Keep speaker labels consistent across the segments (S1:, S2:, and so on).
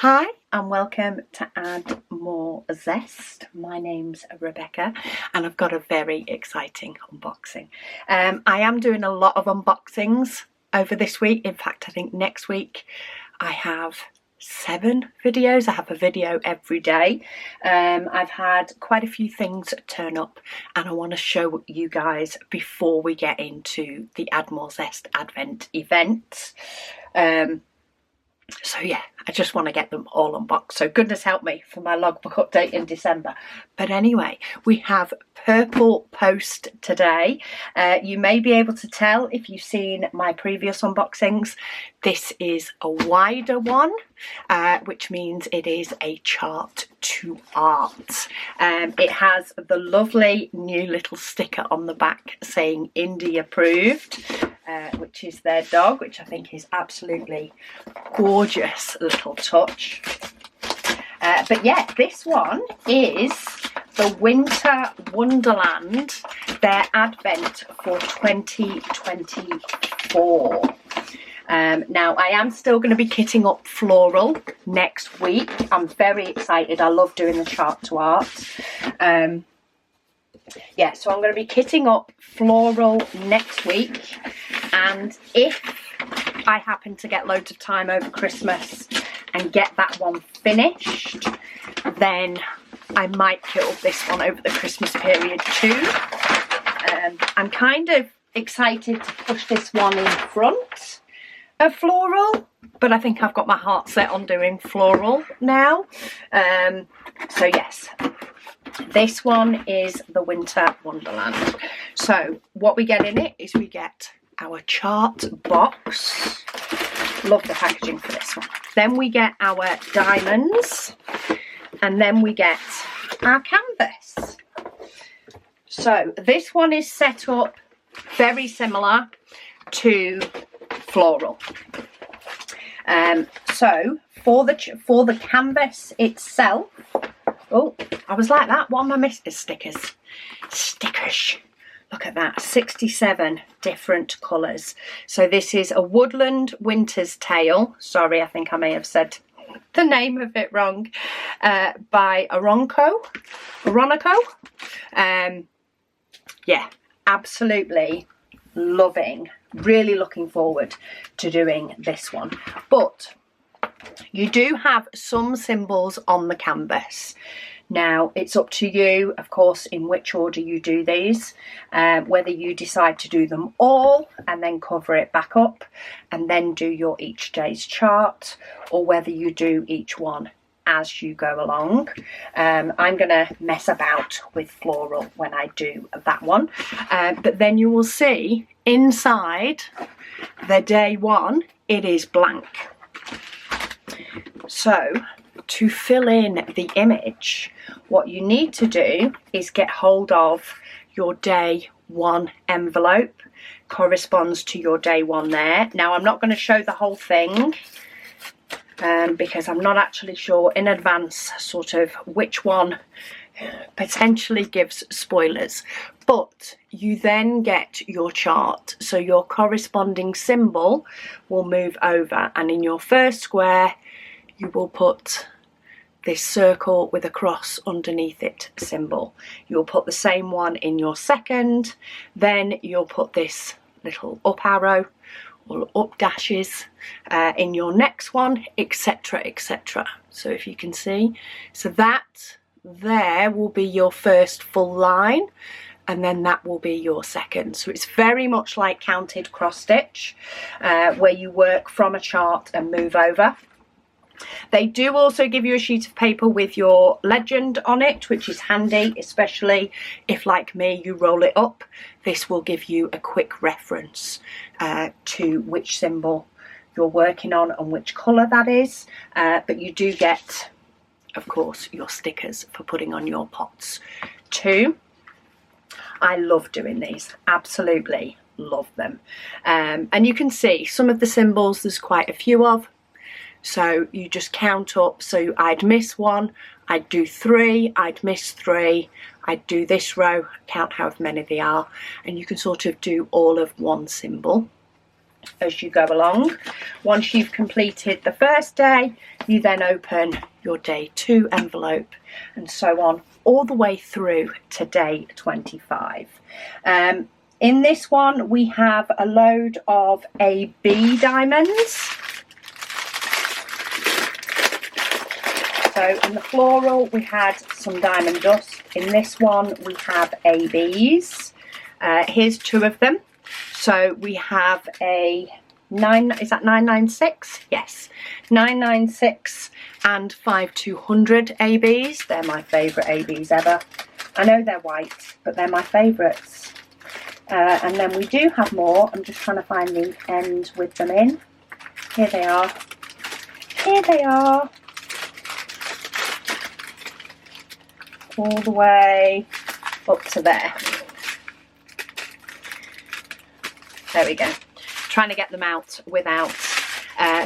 S1: Hi and welcome to Add More Zest. My name's Rebecca and I've got a very exciting unboxing. I am doing a lot of unboxings over this week. In fact, I think next week I have 7 videos. I have a video every day. I've had quite a few things turn up and I want to show you guys before we get into the Add More Zest Advent event. So yeah, I just want to get them all unboxed. So goodness help me for my logbook update in December. But anyway, we have Purple Post today. You may be able to tell if you've seen my previous unboxings. This is a wider one, which means it is a chart to art. It has the lovely new little sticker on the back saying Indie approved. Which is their dog, which I think is absolutely gorgeous little touch. But yeah, this one is the Winter Wonderland, their advent for 2024. Now I am still going to be kitting up floral next week. I'm very excited. I love doing the chart to art. Yeah, so I'm going to be kitting up floral next week, and if I happen to get loads of time over Christmas and get that one finished, then I might kit up this one over the Christmas period too. I'm kind of excited to push this one in front of floral, but I think I've got my heart set on doing floral now. So yes. This one is the Winter Wonderland. So what we get in it is we get our chart box. Love the packaging for this one. Then we get our diamonds, and then we get our canvas. So this one is set up very similar to floral. So for the canvas itself, oh, I was like that. What am I missing? Stickers. Stickers. Look at that. 67 different colours. So this is a Woodland Winter's Tale. Sorry, I think I may have said the name of it wrong. By Aronco. Yeah, absolutely loving. Really looking forward to doing this one. But you do have some symbols on the canvas. Now, it's up to you, of course, in which order you do these, whether you decide to do them all and then cover it back up and then do your each day's chart, or whether you do each one as you go along. I'm going to mess about with floral when I do that one, but then you will see inside the day one, it is blank. So to fill in the image, what you need to do is get hold of your day one envelope. Corresponds to your day one there. Now I'm not going to show the whole thing because I'm not actually sure in advance sort of which one potentially gives spoilers, but you then get your chart, so your corresponding symbol will move over, and in your first square you will put this circle with a cross underneath it symbol. You'll put the same one in your second, then you'll put this little up arrow or up dashes in your next one, etc, etc. So if you can see, so that there will be your first full line, and then that will be your second. So it's very much like counted cross stitch, where you work from a chart and move over. They do also give you a sheet of paper with your legend on it, which is handy, especially if, like me, you roll it up. This will give you a quick reference to which symbol you're working on and which colour that is. But you do get, of course, your stickers for putting on your pots too. I love doing these, absolutely love them. And you can see some of the symbols, there's quite a few of. So you just count up. So I'd miss one, I'd do 3, I'd miss 3, I'd do this row, count however many they are, and you can sort of do all of one symbol. as you go along. Once you've completed the first day, you then open your day 2 envelope, and so on all the way through to day 25. In this one we have a load of AB diamonds. So in the floral we had some diamond dust. In this one we have ABs. Here's 2 of them. So we have a 996? Yes, 996 and 5200 ABs. They're my favourite ABs ever. I know they're white, but they're my favourites. And then we do have more. I'm just trying to find the end with them in. Here they are. Here they are. All the way up to there. There we go. Trying to get them out without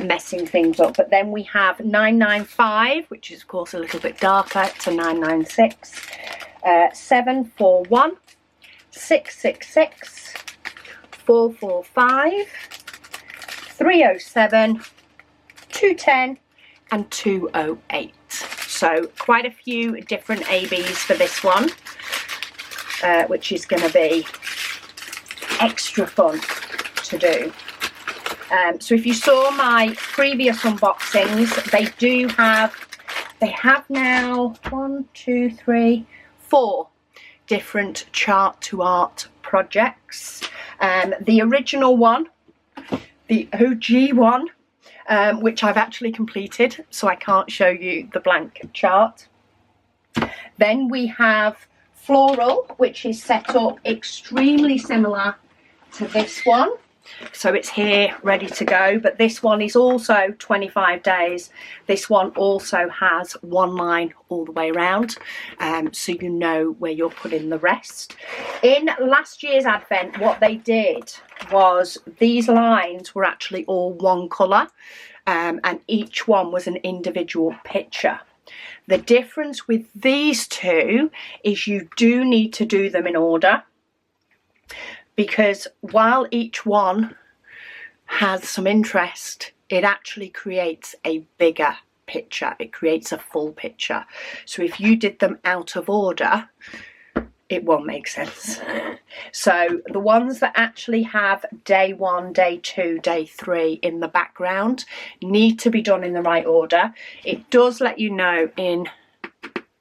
S1: messing things up. But then we have 995, which is of course a little bit darker, to 996, 741, 666, 445, 307, 210 and 208. So quite a few different ABs for this one, which is going to be extra fun to do. So if you saw my previous unboxings, they have now 1, 2, 3, 4 different chart to art projects. The original one, the OG one, which I've actually completed, so I can't show you the blank chart. Then we have floral, which is set up extremely similar to this one. So it's here ready to go, but this one is also 25 days. This one also has one line all the way around, so you know where you're putting the rest. In last year's advent, what they did was these lines were actually all one colour, and each one was an individual picture. The difference with these two is you do need to do them in order, because while each one has some interest, it actually creates a bigger picture. It creates a full picture. So if you did them out of order, it won't make sense. So the ones that actually have day 1, day 2, day 3 in the background need to be done in the right order. It does let you know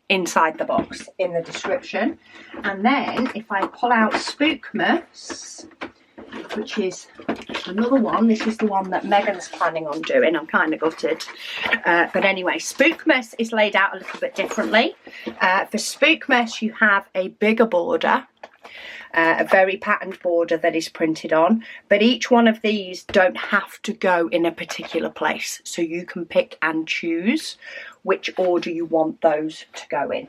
S1: inside the box in the description. And then if I pull out Spookmas, which is another one, this is the one that Megan's planning on doing. I'm kind of gutted, but anyway, Spookmas is laid out a little bit differently. For Spookmas you have a bigger border, a very patterned border that is printed on, but each one of these don't have to go in a particular place, so you can pick and choose which order you want those to go in.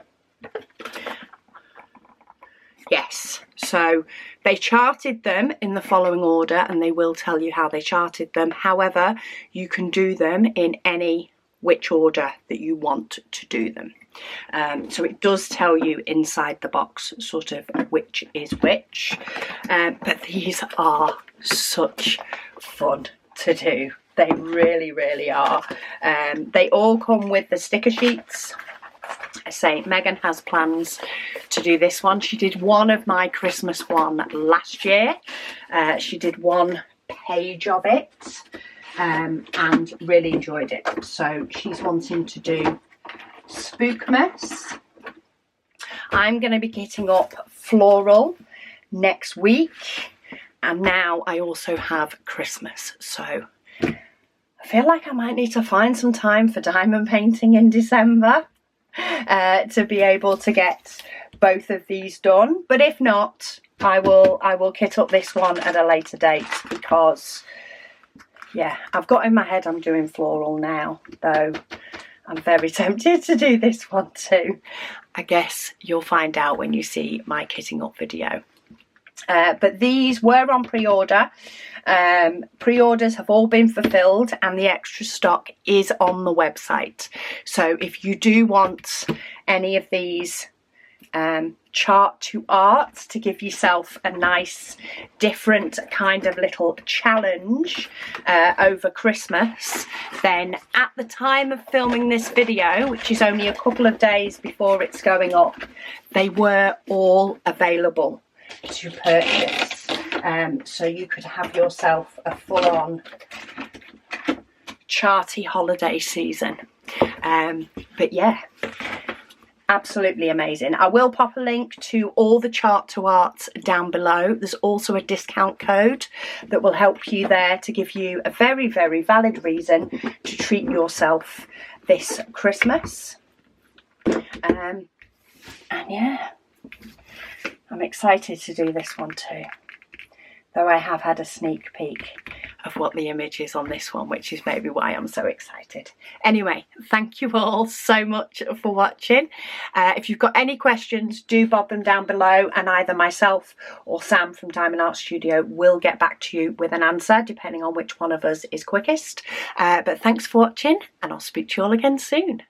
S1: Yes, so they charted them in the following order, and they will tell you how they charted them. However, you can do them in any which order that you want to do them. So it does tell you inside the box sort of which is which, but these are such fun to do. They really, really are. They all come with the sticker sheets. I say Megan has plans to do this one. She did one of my Christmas one last year. She did one page of it and really enjoyed it. So she's wanting to do Spookmas. I'm going to be getting up floral next week, and now I also have Christmas. So I feel like I might need to find some time for diamond painting in December to be able to get both of these done. But if not, I will kit up this one at a later date, because yeah, I've got in my head I'm doing floral now, though I'm very tempted to do this one too. I guess you'll find out when you see my kitting up video. But these were on pre-order. Pre-orders have all been fulfilled, and the extra stock is on the website. So if you do want any of these chart to art to give yourself a nice different kind of little challenge over Christmas, then at the time of filming this video, which is only a couple of days before it's going up, they were all available to purchase. So you could have yourself a full-on charty holiday season. But yeah, absolutely amazing. I will pop a link to all the chart to arts down below. There's also a discount code that will help you there to give you a very, very valid reason to treat yourself this Christmas. And yeah, I'm excited to do this one too, though I have had a sneak peek of what the image is on this one, which is maybe why I'm so excited. Anyway, thank you all so much for watching. If you've got any questions, do bob them down below, and either myself or Sam from Diamond Art Studio will get back to you with an answer, depending on which one of us is quickest. But thanks for watching, and I'll speak to you all again soon.